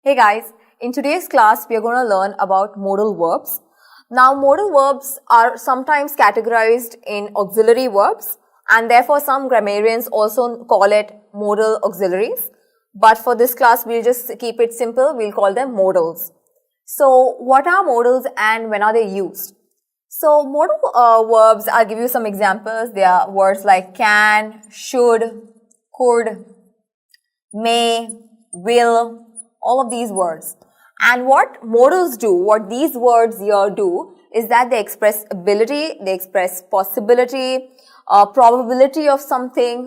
Hey guys, in today's class we are going to learn about modal verbs. Now modal verbs are sometimes categorized in auxiliary verbs and therefore some grammarians also call it modal auxiliaries. But for this class we'll just keep it simple, we'll call them modals. So what are modals and when are they used? So modal verbs, I'll give you some examples. They are words like can, should, could, may, will, all of these words. And what modals do, what these words here do, is that they express ability, they express possibility, probability of something.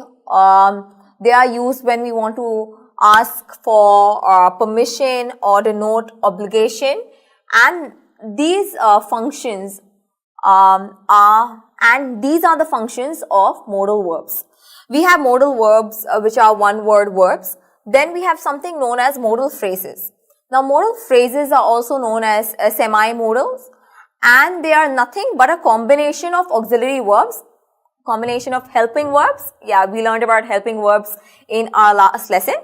They are used when we want to ask for permission or denote obligation. And these functions these are the functions of modal verbs. We have modal verbs which are one-word verbs. Then we have something known as modal phrases. Now modal phrases are also known as semi-modals and they are nothing but a combination of auxiliary verbs, combination of helping verbs. Yeah, we learned about helping verbs in our last lesson.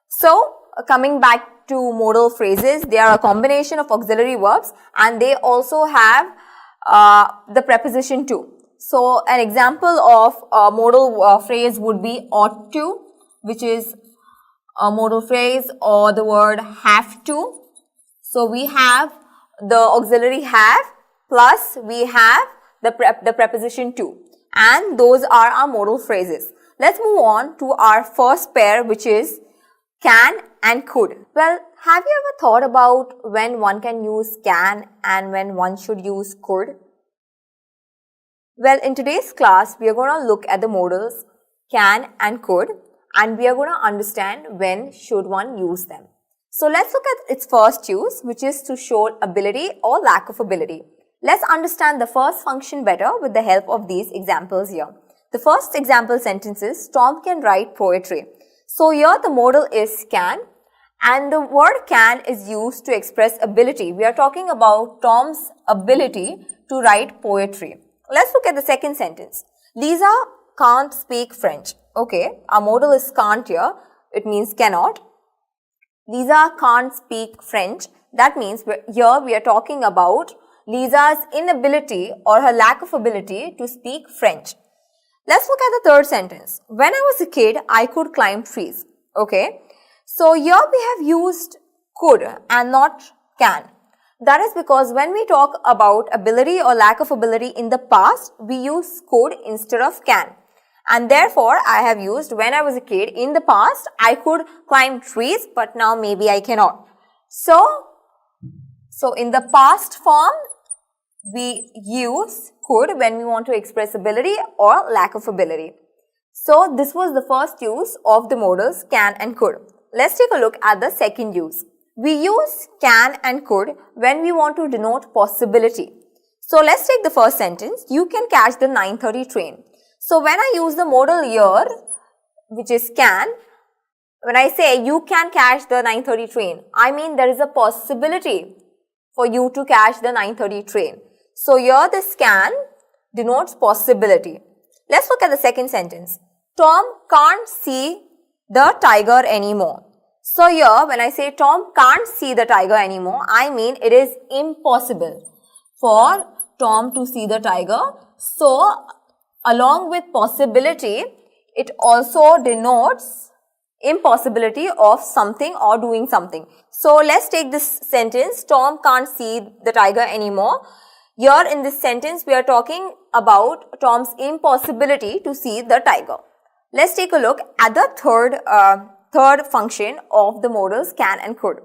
So coming back to modal phrases, they are a combination of auxiliary verbs and they also have the preposition to. So an example of a modal phrase would be ought to, which is a modal phrase, or the word have to. So we have the auxiliary have plus we have the preposition to, and those are our modal phrases. Let's move on to our first pair, which is can and could. Well, have you ever thought about when one can use can and when one should use could? Well, in today's class, we are going to look at the modals can and could, and we are going to understand when should one use them. So let's look at its first use, which is to show ability or lack of ability. Let's understand the first function better with the help of these examples here. The first example sentence is Tom can write poetry. So here the modal is can and the word can is used to express ability. We are talking about Tom's ability to write poetry. Let's look at the second sentence. Lisa can't speak French. Okay, our modal is can't here. It means cannot. Lisa can't speak French. That means here we are talking about Lisa's inability or her lack of ability to speak French. Let's look at the third sentence. When I was a kid, I could climb trees. Okay, so here we have used could and not can. That is because when we talk about ability or lack of ability in the past, we use could instead of can. And therefore, I have used when I was a kid in the past, I could climb trees, but now maybe I cannot. So in the past form, we use could when we want to express ability or lack of ability. So this was the first use of the modals can and could. Let's take a look at the second use. We use can and could when we want to denote possibility. So let's take the first sentence. You can catch the 9:30 train. So when I use the modal here, which is can, when I say you can catch the 9:30 train, I mean there is a possibility for you to catch the 9:30 train. So here this can denotes possibility. Let's look at the second sentence. Tom can't see the tiger anymore. So here when I say Tom can't see the tiger anymore, I mean it is impossible for Tom to see the tiger. So along with possibility, it also denotes impossibility of something or doing something. So let's take this sentence, Tom can't see the tiger anymore. Here in this sentence, we are talking about Tom's impossibility to see the tiger. Let's take a look at the third function of the modals can and could.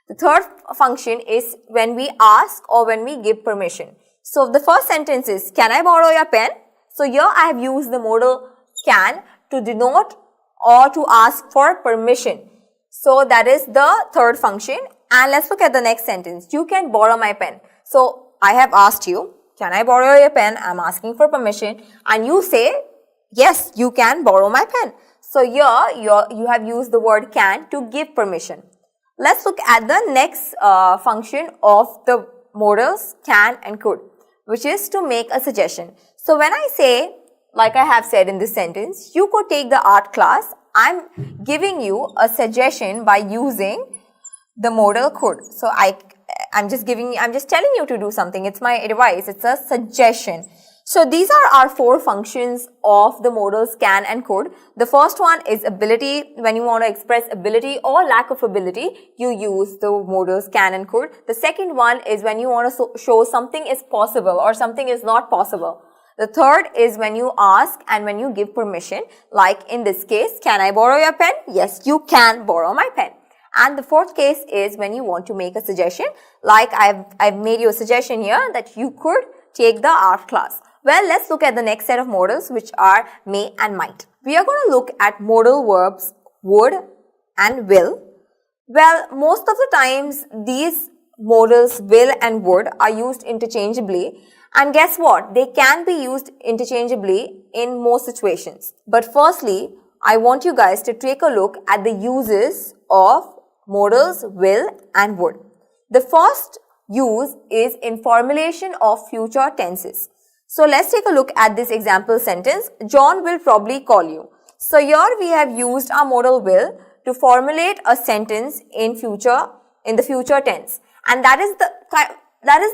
The third function is when we ask or when we give permission. So the first sentence is, can I borrow your pen? So here I have used the modal can to denote or to ask for permission. So that is the third function. And let's look at the next sentence. You can borrow my pen. So I have asked you, can I borrow your pen? I'm asking for permission. And you say, yes, you can borrow my pen. So here you have used the word can to give permission. Let's look at the next function of the modals can and could, which is to make a suggestion. So when I say, like I have said in this sentence, you could take the art class, I'm giving you a suggestion by using the modal could. So I'm just telling you to do something. It's my advice. It's a suggestion. So these are our 4 functions of the modals can and could. The first one is ability. When you want to express ability or lack of ability, you use the modals can and could. The second one is when you want to show something is possible or something is not possible. The third is when you ask and when you give permission. Like in this case, can I borrow your pen? Yes, you can borrow my pen. And the fourth case is when you want to make a suggestion. Like I've made you a suggestion here that you could take the art class. Well, let's look at the next set of modals, which are may and might. We are going to look at modal verbs would and will. Well, most of the times these modals will and would are used interchangeably. And guess what? They can be used interchangeably in most situations. But firstly, I want you guys to take a look at the uses of modals will and would. The first use is in formulation of future tenses. So let's take a look at this example sentence. John will probably call you. So here we have used our modal will to formulate a sentence in the future tense. And that is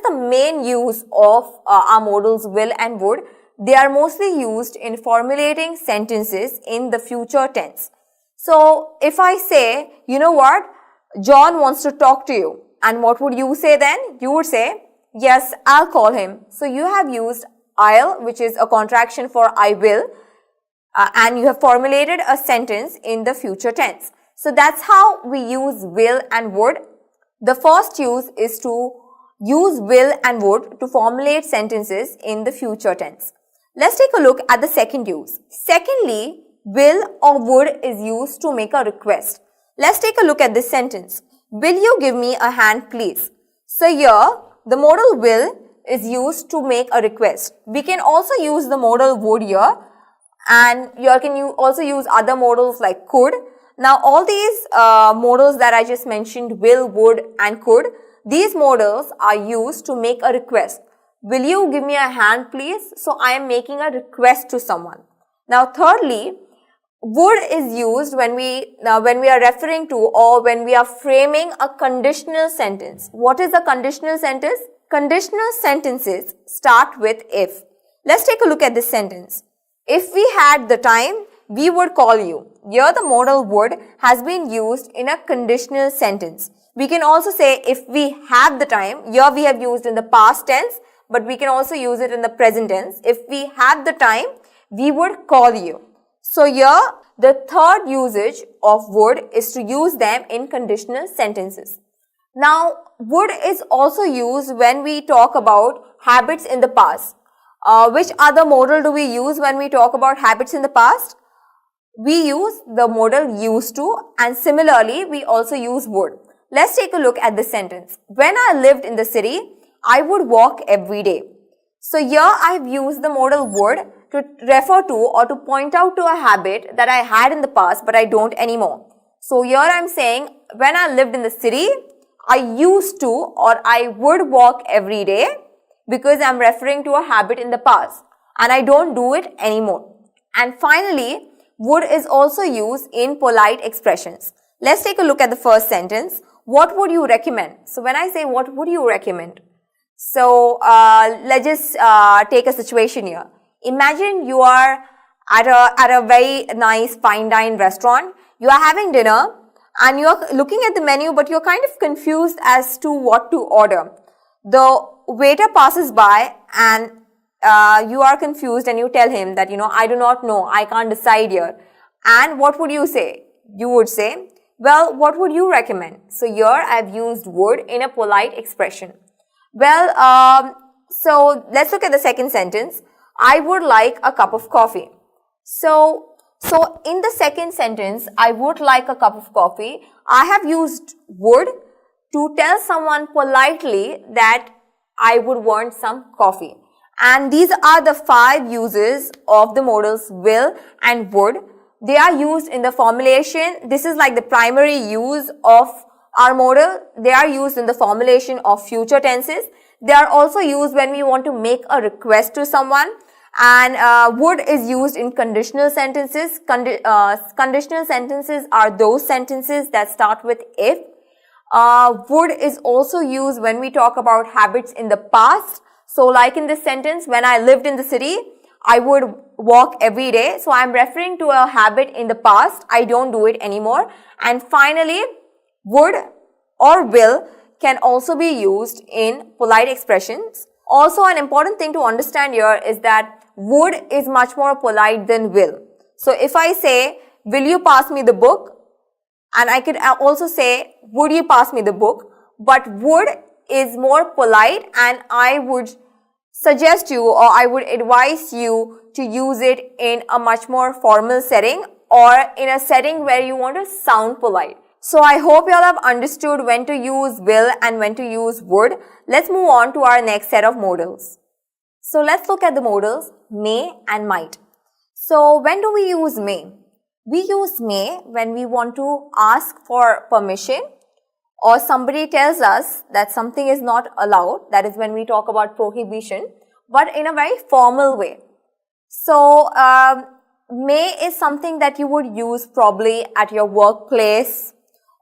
the main use of our modals will and would. They are mostly used in formulating sentences in the future tense. So if I say, you know what, John wants to talk to you. And what would you say then? You would say, yes, I'll call him. So you have used I'll, which is a contraction for I will, and you have formulated a sentence in the future tense. So that's how we use will and would. The first use is to use will and would to formulate sentences in the future tense. Let's take a look at the second use. Secondly, will or would is used to make a request. Let's take a look at this sentence. Will you give me a hand, please? So here, the modal will is used to make a request. We can also use the modal would here, and here can you also use other modals like could. Now all these modals that I just mentioned, will, would and could, these modals are used to make a request. Will you give me a hand, please? So I am making a request to someone. Now thirdly, would is used when we are referring to or when we are framing a conditional sentence. What is a conditional sentence? Conditional sentences start with if. Let's take a look at this sentence. If we had the time, we would call you. Here the modal would has been used in a conditional sentence. We can also say if we have the time. Here we have used in the past tense, but we can also use it in the present tense. If we have the time, we would call you. So here the third usage of would is to use them in conditional sentences. Now, would is also used when we talk about habits in the past. Which other modal do we use when we talk about habits in the past? We use the modal used to, and similarly, we also use would. Let's take a look at this sentence. When I lived in the city, I would walk every day. So here I've used the modal would to refer to or to point out to a habit that I had in the past but I don't anymore. So here I'm saying when I lived in the city, I used to or I would walk every day because I'm referring to a habit in the past and I don't do it anymore. And finally, would is also used in polite expressions. Let's take a look at the first sentence. What would you recommend? So when I say what would you recommend? So let's just take a situation here. Imagine you are at a very nice fine dine restaurant. You are having dinner and you are looking at the menu, but you're kind of confused as to what to order. The waiter passes by and you are confused and you tell him that, I do not know, I can't decide here. And what would you say? You would say, well, what would you recommend? So here I've used would in a polite expression. Well, so let's look at the second sentence. I would like a cup of coffee. So in the second sentence, I would like a cup of coffee, I have used would to tell someone politely that I would want some coffee. And these are the 5 uses of the modals will and would. They are used in the formulation. This is like the primary use of our modal. They are used in the formulation of future tenses. They are also used when we want to make a request to someone. And would is used in conditional sentences. Conditional sentences are those sentences that start with if. Would is also used when we talk about habits in the past. So like in this sentence, when I lived in the city, I would walk every day. So I'm referring to a habit in the past. I don't do it anymore. And finally, would or will can also be used in polite expressions. Also, an important thing to understand here is that would is much more polite than will. So if I say, will you pass me the book? And I could also say, would you pass me the book? But would is more polite, and I would suggest you, or I would advise you to use it in a much more formal setting or in a setting where you want to sound polite. So I hope you all have understood when to use will and when to use would. Let's move on to our next set of modals. So let's look at the modals may and might. So when do we use may? We use may when we want to ask for permission or somebody tells us that something is not allowed. That is when we talk about prohibition, but in a very formal way. So may is something that you would use probably at your workplace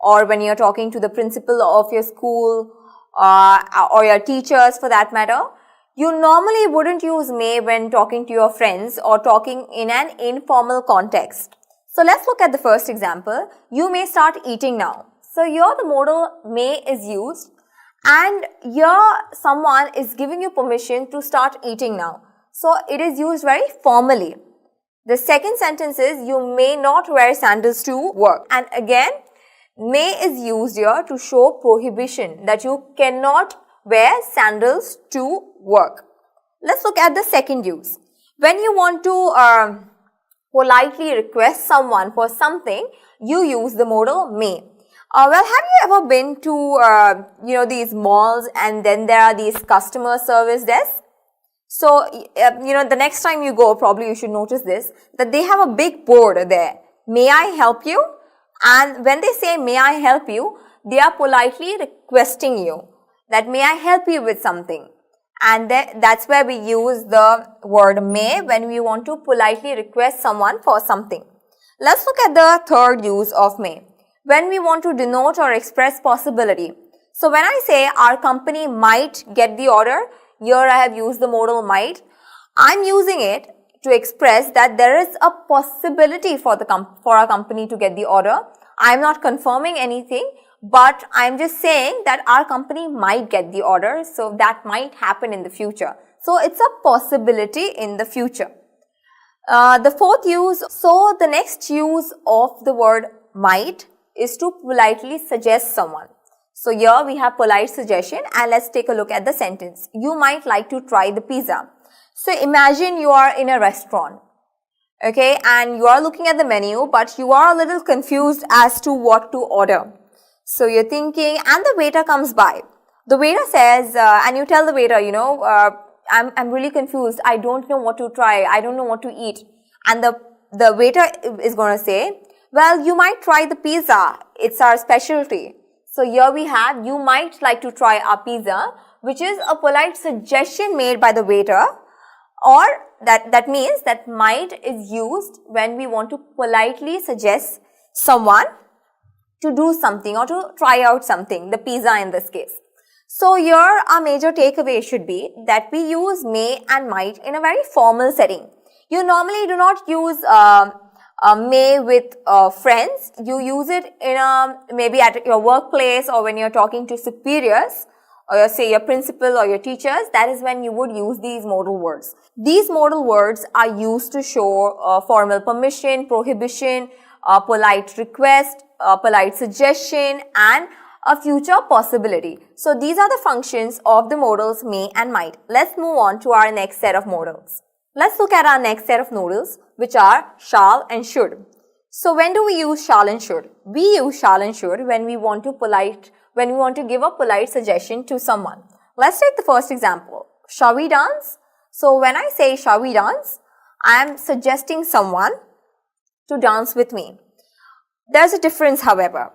or when you're talking to the principal of your school or your teachers for that matter. You normally wouldn't use may when talking to your friends or talking in an informal context. So let's look at the first example. You may start eating now. So here the modal may is used and here someone is giving you permission to start eating now. So it is used very formally. The second sentence is you may not wear sandals to work. And again, may is used here to show prohibition that you cannot wear sandals to work. Let's look at the second use. When you want to politely request someone for something, you use the modal may. Well, have you ever been to, these malls and then there are these customer service desks? So, the next time you go, probably you should notice this, that they have a big board there. May I help you? And when they say, may I help you, they are politely requesting you that may I help you with something. And that's where we use the word may when we want to politely request someone for something. Let's look at the third use of may. When we want to denote or express possibility. So when I say our company might get the order, here I have used the modal might. I'm using it to express that there is a possibility for our company to get the order. I'm not confirming anything, but I'm just saying that our company might get the order, so that might happen in the future. So it's a possibility in the future. The fourth use, so the next use of the word might is to politely suggest someone. So here we have polite suggestion, and let's take a look at the sentence. You might like to try the pizza. So imagine you are in a restaurant, okay, and you are looking at the menu, but you are a little confused as to what to order. So you're thinking, and the waiter comes by. The waiter says, and you tell the waiter, I'm really confused. I don't know what to try. I don't know what to eat. And the waiter is going to say, well, you might try the pizza. It's our specialty. So here we have, you might like to try our pizza, which is a polite suggestion made by the waiter, or that means that might is used when we want to politely suggest someone to do something or to try out something, the pizza in this case. So here our major takeaway should be that we use may and might in a very formal setting. You normally do not use may with friends. You use it in maybe at your workplace or when you're talking to superiors or say your principal or your teachers. That is when you would use these modal words. These modal words are used to show formal permission, prohibition, polite request, polite suggestion, and a future possibility. So these are the functions of the modals may and might. Let's move on to our next set of modals. Let's look at our next set of modals, which are shall and should. So when do we use shall and should? We use shall and should when we want to give a polite suggestion to someone. Let's take the first example. Shall we dance? So when I say shall we dance, I am suggesting someone to dance with me. There's a difference, however.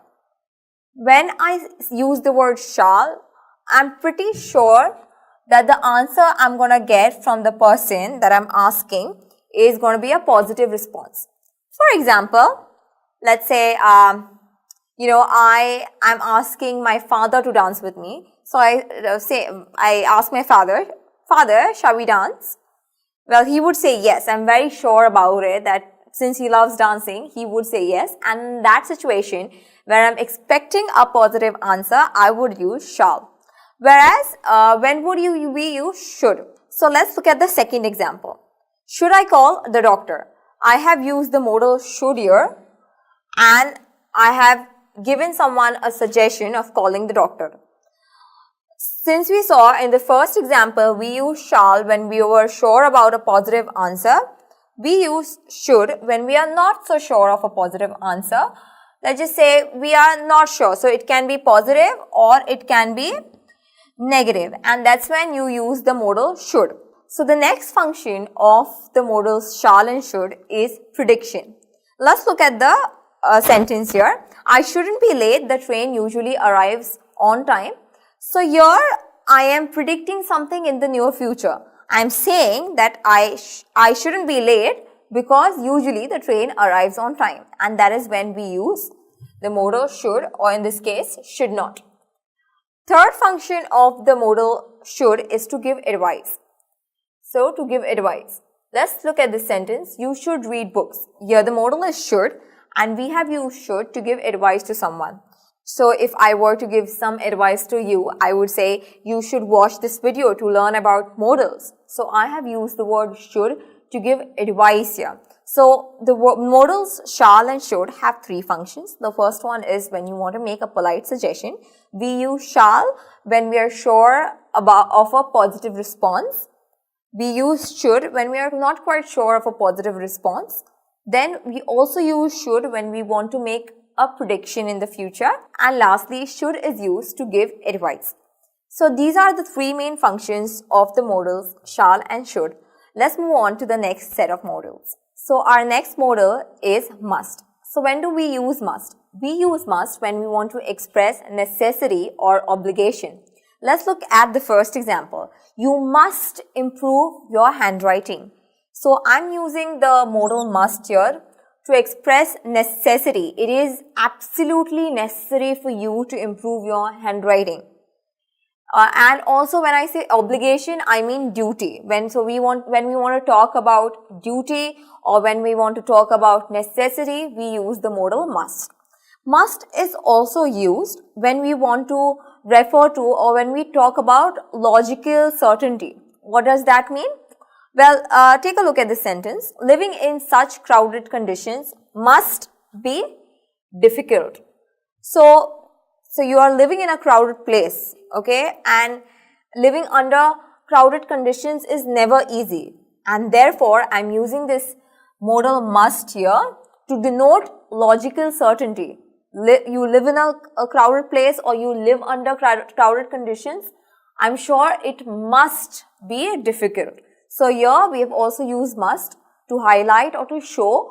When I use the word shall, I'm pretty sure that the answer I'm going to get from the person that I'm asking is going to be a positive response. For example, let's say I am asking my father to dance with me. So I ask my father, Father, shall we dance? Well, he would say yes. I'm very sure about it that since he loves dancing, he would say yes. And in that situation, where I'm expecting a positive answer, I would use shall. Whereas, when would we use should? So let's look at the second example. Should I call the doctor? I have used the modal should here, and I have given someone a suggestion of calling the doctor. Since we saw in the first example, we use shall when we were sure about a positive answer. We use should when we are not so sure of a positive answer. Let's just say we are not sure. So it can be positive or it can be negative, and that's when you use the modal should. So the next function of the modals shall and should is prediction. Let's look at the sentence here. I shouldn't be late. The train usually arrives on time. So here I am predicting something in the near future. I am saying that I shouldn't be late because usually the train arrives on time, and that is when we use the modal should, or in this case should not. Third function of the modal should is to give advice. So to give advice. Let's look at this sentence. You should read books. Here the modal is should, and we have used should to give advice to someone. So if I were to give some advice to you, I would say you should watch this video to learn about modals. So I have used the word should to give advice here. So the modals shall and should have three functions. The first one is when you want to make a polite suggestion. We use shall when we are sure of a positive response. We use should when we are not quite sure of a positive response. Then we also use should when we want to make a prediction in the future. And lastly, should is used to give advice. So these are the three main functions of the modals shall and should. Let's move on to the next set of modals. So our next modal is must. So when do we use must? We use must when we want to express necessity or obligation. Let's look at the first example. You must improve your handwriting. So I'm using the modal must here to express necessity. It is absolutely necessary for you to improve your handwriting. And also when I say obligation, I mean duty. When we want to talk about duty or when we want to talk about necessity, we use the modal must. Must is also used when we want to refer to or when we talk about logical certainty. What does that mean? Well, take a look at this sentence. Living in such crowded conditions must be difficult. So you are living in a crowded place, okay, and living under crowded conditions is never easy, and therefore I'm using this modal must here to denote logical certainty. You live in a crowded place or you live under crowded conditions, I'm sure it must be difficult. So here we have also used must to highlight or to show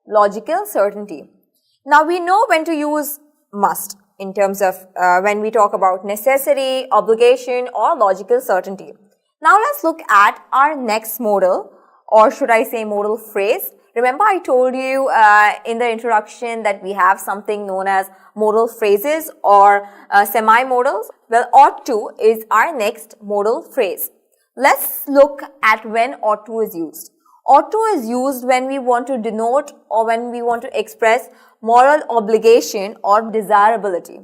logical certainty. Now we know when to use must in terms of when we talk about necessity, obligation or logical certainty. Now let's look at our next modal, or should I say modal phrase. Remember I told you in the introduction that we have something known as modal phrases or semi-modals. Well, ought to is our next modal phrase. Let's look at when ought to is used. Ought to is used when we want to denote or when we want to express moral obligation or desirability.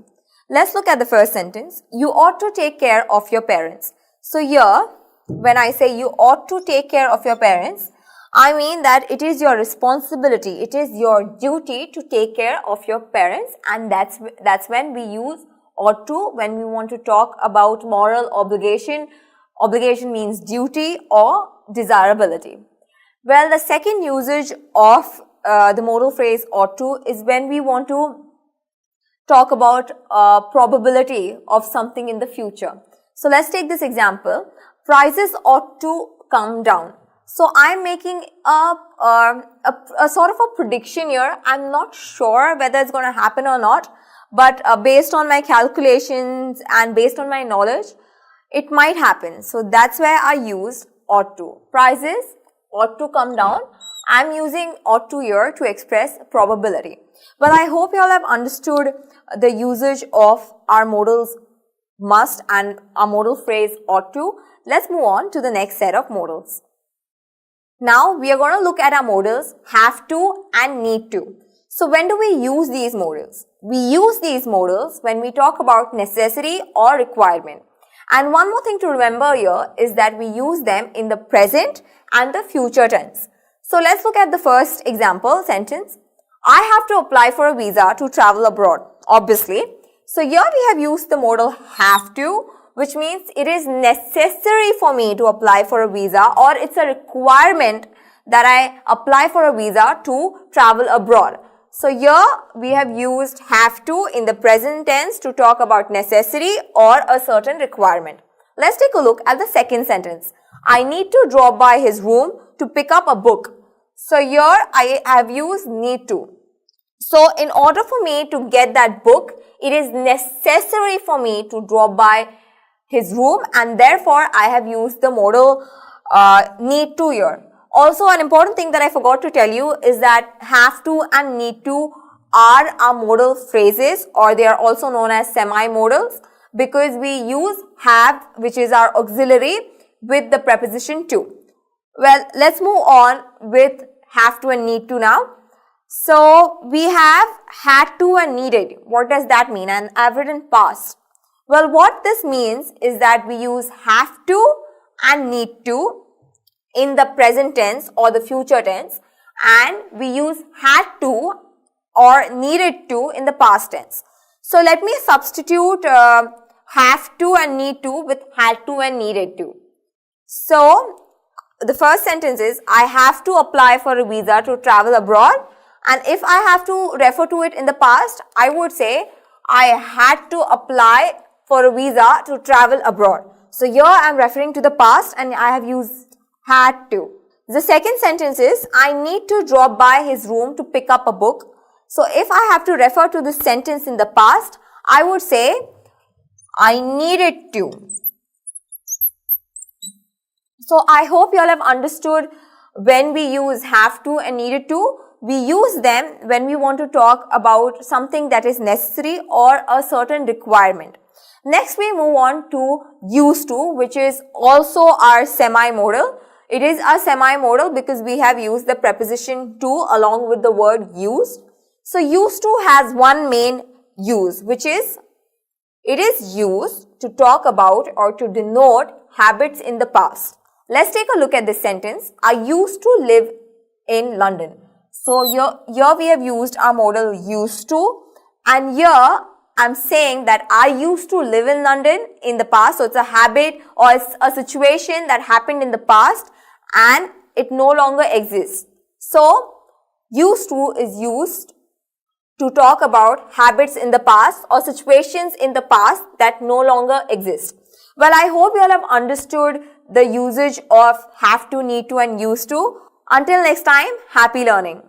Let's look at the first sentence. You ought to take care of your parents. So here, when I say you ought to take care of your parents, I mean that it is your responsibility, it is your duty to take care of your parents, and that's when we use ought to when we want to talk about moral obligation. Obligation means duty or desirability. Well, the second usage of the modal phrase ought to is when we want to talk about probability of something in the future. So let's take this example. Prices ought to come down. So I'm making a sort of a prediction here. I'm not sure whether it's going to happen or not, but based on my calculations and based on my knowledge, it might happen. So that's where I used ought to. Prices ought to come down. I'm using ought to here to express probability. Well, I hope you all have understood the usage of our modals must and our modal phrase ought to. Let's move on to the next set of modals. Now, we are going to look at our modals have to and need to. So, when do we use these modals? We use these modals when we talk about necessity or requirement. And one more thing to remember here is that we use them in the present and the future tense. So, let's look at the first example sentence. I have to apply for a visa to travel abroad, obviously. So, here we have used the modal have to, which means it is necessary for me to apply for a visa, or it's a requirement that I apply for a visa to travel abroad. So, here we have used have to in the present tense to talk about necessity or a certain requirement. Let's take a look at the second sentence. I need to drop by his room to pick up a book. So, here I have used need to. So, in order for me to get that book, it is necessary for me to drop by his room, and therefore I have used the modal need to here. Also, an important thing that I forgot to tell you is that have to and need to are our modal phrases, or they are also known as semi-modals, because we use have, which is our auxiliary, with the preposition to. Well, let's move on with have to and need to now. So, we have had to and needed. What does that mean? And I've written past. Well, what this means is that we use have to and need to in the present tense or the future tense, and we use had to or needed to in the past tense. So, let me substitute have to and need to with had to and needed to. So, the first sentence is, I have to apply for a visa to travel abroad, and if I have to refer to it in the past, I would say, I had to apply for a visa to travel abroad. So, here I am referring to the past and I have used had to. The second sentence is, I need to drop by his room to pick up a book. So, if I have to refer to this sentence in the past, I would say, I needed to. So, I hope you all have understood when we use have to and needed to. We use them when we want to talk about something that is necessary or a certain requirement. Next, we move on to used to, which is also our semi-modal. It is a semi-modal because we have used the preposition to along with the word used. So, used to has one main use, which is it is used to talk about or to denote habits in the past. Let's take a look at this sentence. I used to live in London. So, here we have used our modal used to, and here I'm saying that I used to live in London in the past. So, it's a habit or it's a situation that happened in the past and it no longer exists. So, used to is used to talk about habits in the past or situations in the past that no longer exist. Well, I hope you all have understood the usage of have to, need to and used to. Until next time, happy learning.